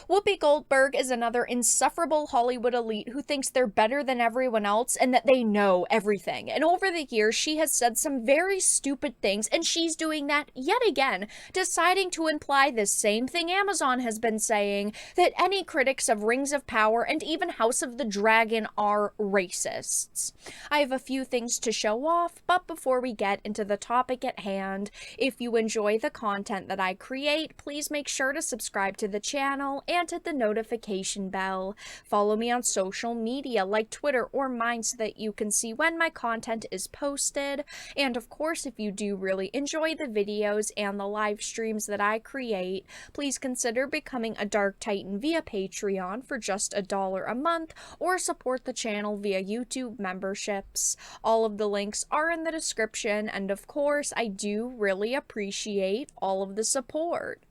Whoopi Goldberg is another insufferable Hollywood elite who thinks they're better than everyone else and that they know everything. And over the years, she has said some very stupid things, and she's doing that yet again, deciding to imply the same thing Amazon has been saying, that any critics of Rings of Power and even House of the Dragon are racists. I have a few things to show off, but before we get into the topic at hand, if you enjoy the content that I create, please make sure to subscribe to the channel and hit the notification bell. Follow me on social media like Twitter or mine so that you can see when my content is posted. And of course, if you do really enjoy the videos and the live streams that I create, please consider becoming a Dark Titan via Patreon for just $1 a month, or support the channel via YouTube memberships. All of the links are in the description, and of course, I do really appreciate all of the support.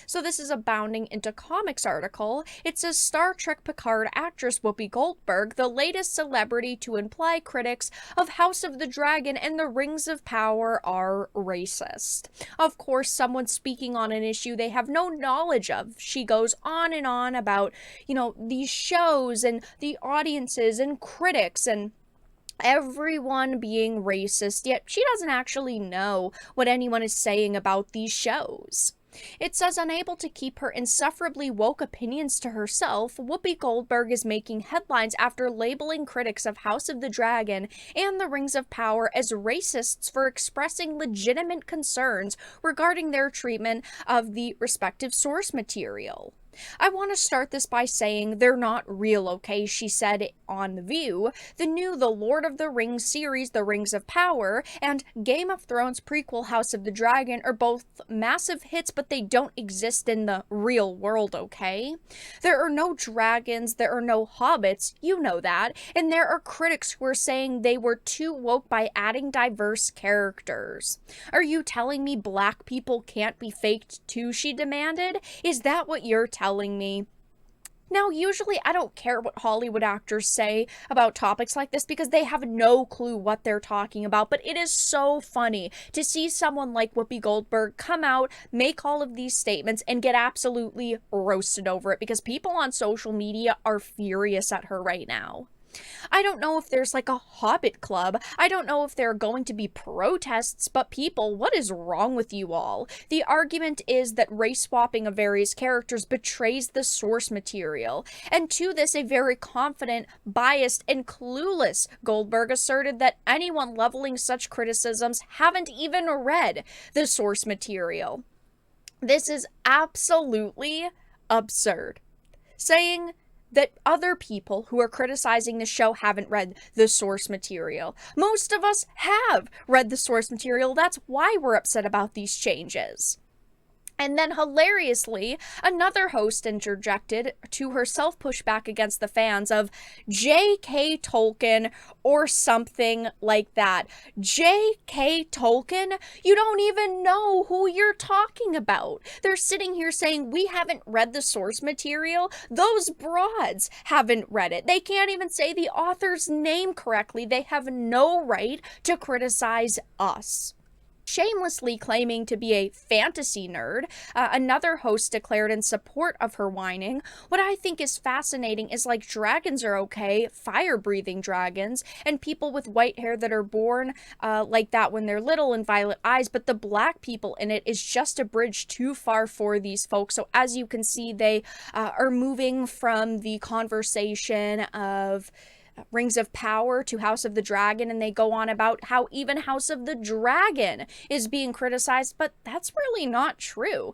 So this is a Bounding into Comics article. It says Star Trek Picard actress Whoopi Goldberg, the latest celebrity to imply critics of House of the Dragon and the Rings of Power are racist. Of course, someone speaking on an issue they have no knowledge of. She goes on and on about, these shows and the audiences and critics and everyone being racist, yet she doesn't actually know what anyone is saying about these shows. It says, unable to keep her insufferably woke opinions to herself, Whoopi Goldberg is making headlines after labeling critics of House of the Dragon and the Rings of Power as racists for expressing legitimate concerns regarding their treatment of the respective source material. I want to start this by saying they're not real, okay, she said on The View. The new The Lord of the Rings series, The Rings of Power, and Game of Thrones prequel House of the Dragon are both massive hits, but they don't exist in the real world, okay? There are no dragons, there are no hobbits, you know that, and there are critics who are saying they were too woke by adding diverse characters. Are you telling me black people can't be faked too, she demanded? Is that what you're telling me? Now, usually I don't care what Hollywood actors say about topics like this because they have no clue what they're talking about, but it is so funny to see someone like Whoopi Goldberg come out, make all of these statements, and get absolutely roasted over it because people on social media are furious at her right now. I don't know if there's like a Hobbit club. I don't know if there are going to be protests, but people, what is wrong with you all? The argument is that race swapping of various characters betrays the source material. And to this, a very confident, biased, and clueless Goldberg asserted that anyone leveling such criticisms haven't even read the source material. This is absolutely absurd. Saying that other people who are criticizing the show haven't read the source material. Most of us have read the source material. That's why we're upset about these changes. And then, hilariously, another host interjected to herself push back against the fans of J.K. Tolkien or something like that. J.K. Tolkien? You don't even know who you're talking about. They're sitting here saying, we haven't read the source material. Those broads haven't read it. They can't even say the author's name correctly. They have no right to criticize us. Shamelessly claiming to be a fantasy nerd, another host declared in support of her whining. What I think is fascinating is like dragons are okay, fire-breathing dragons, and people with white hair that are born like that when they're little and violet eyes, but the black people in it is just a bridge too far for these folks. So as you can see, they are moving from the conversation of Rings of Power to House of the Dragon, and they go on about how even House of the Dragon is being criticized, but that's really not true.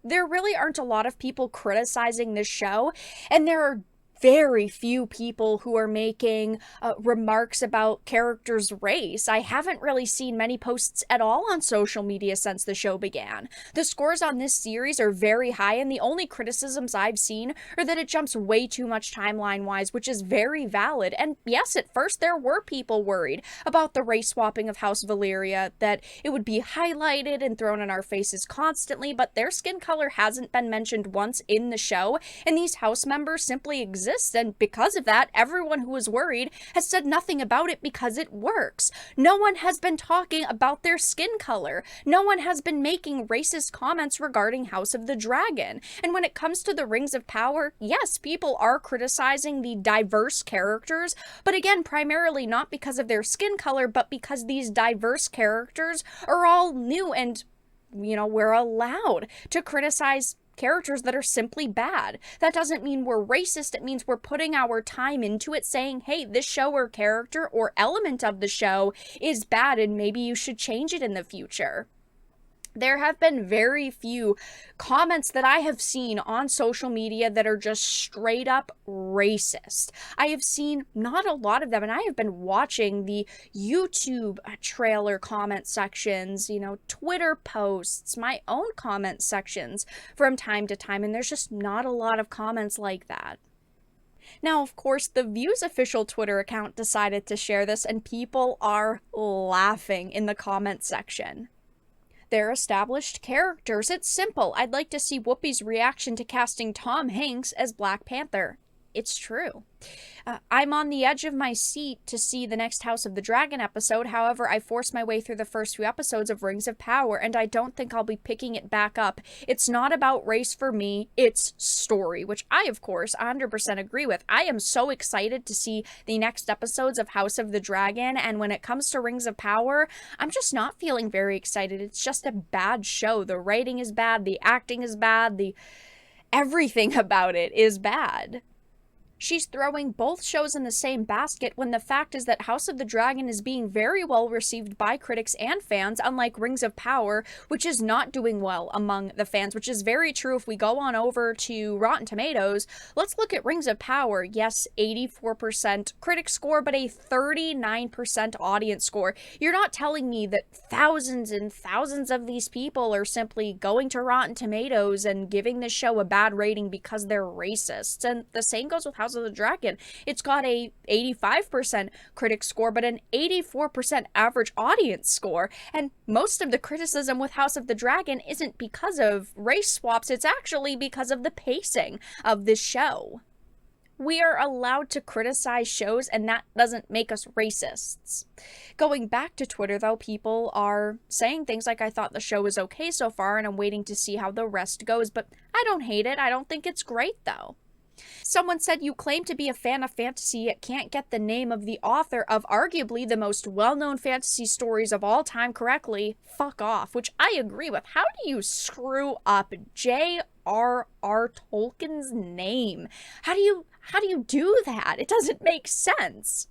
There really aren't a lot of people criticizing this show, and there are very few people who are making remarks about characters' race. I haven't really seen many posts at all on social media since the show began. The scores on this series are very high, and the only criticisms I've seen are that it jumps way too much timeline-wise, which is very valid. And yes, at first there were people worried about the race swapping of House Valyria, that it would be highlighted and thrown in our faces constantly, but their skin color hasn't been mentioned once in the show, and these house members simply exist exists, and because of that, everyone who was worried has said nothing about it because it works. No one has been talking about their skin color. No one has been making racist comments regarding House of the Dragon. And when it comes to the Rings of Power, yes, people are criticizing the diverse characters, but again, primarily not because of their skin color, but because these diverse characters are all new and, you know, we're allowed to criticize characters that are simply bad. That doesn't mean we're racist. It means we're putting our time into it, saying, hey, this show or character or element of the show is bad and maybe you should change it in the future. There have been very few comments that I have seen on social media that are just straight up racist. I have seen not a lot of them, and I have been watching the YouTube trailer comment sections, you know, Twitter posts, my own comment sections from time to time, and there's just not a lot of comments like that. Now, of course, the View's official Twitter account decided to share this, and people are laughing in the comment section. They're established characters. It's simple. I'd like to see Whoopi's reaction to casting Tom Hanks as Black Panther. It's true. I'm on the edge of my seat to see the next House of the Dragon episode. However, I forced my way through the first few episodes of Rings of Power, and I don't think I'll be picking it back up. It's not about race for me, it's story, which I, of course, 100% agree with. I am so excited to see the next episodes of House of the Dragon, and when it comes to Rings of Power, I'm just not feeling very excited. It's just a bad show. The writing is bad, the acting is bad, everything about it is bad. She's throwing both shows in the same basket when the fact is that House of the Dragon is being very well received by critics and fans, unlike Rings of Power, which is not doing well among the fans, which is very true. If we go on over to Rotten Tomatoes, let's look at Rings of Power. Yes, 84% critic score, but a 39% audience score. You're not telling me that thousands and thousands of these people are simply going to Rotten Tomatoes and giving this show a bad rating because they're racists. And the same goes with House of the Dragon. It's got a 85% critic score, but an 84% average audience score. And most of the criticism with House of the Dragon isn't because of race swaps, it's actually because of the pacing of this show. We are allowed to criticize shows, and that doesn't make us racists. Going back to Twitter, though, people are saying things like, I thought the show was okay so far, and I'm waiting to see how the rest goes, but I don't hate it. I don't think it's great, though. Someone said, you claim to be a fan of fantasy, yet can't get the name of the author of arguably the most well-known fantasy stories of all time correctly. Fuck off, which I agree with. How do you screw up J.R.R. Tolkien's name? How do you do that? It doesn't make sense.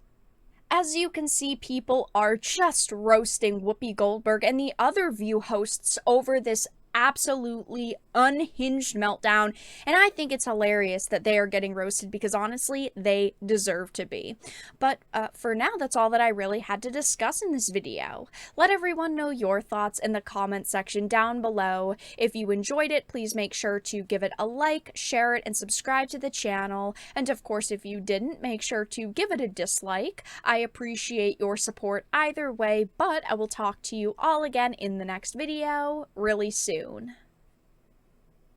As you can see, people are just roasting Whoopie Goldberg and the other View hosts over this absolutely unhinged meltdown, and I think it's hilarious that they are getting roasted because honestly they deserve to be. But for now, that's all that I really had to discuss in this video. Let everyone know your thoughts in the comment section down below. If you enjoyed it, please make sure to give it a like, share it, and subscribe to the channel. And of course, if you didn't, make sure to give it a dislike. I appreciate your support either way, but I will talk to you all again in the next video really soon.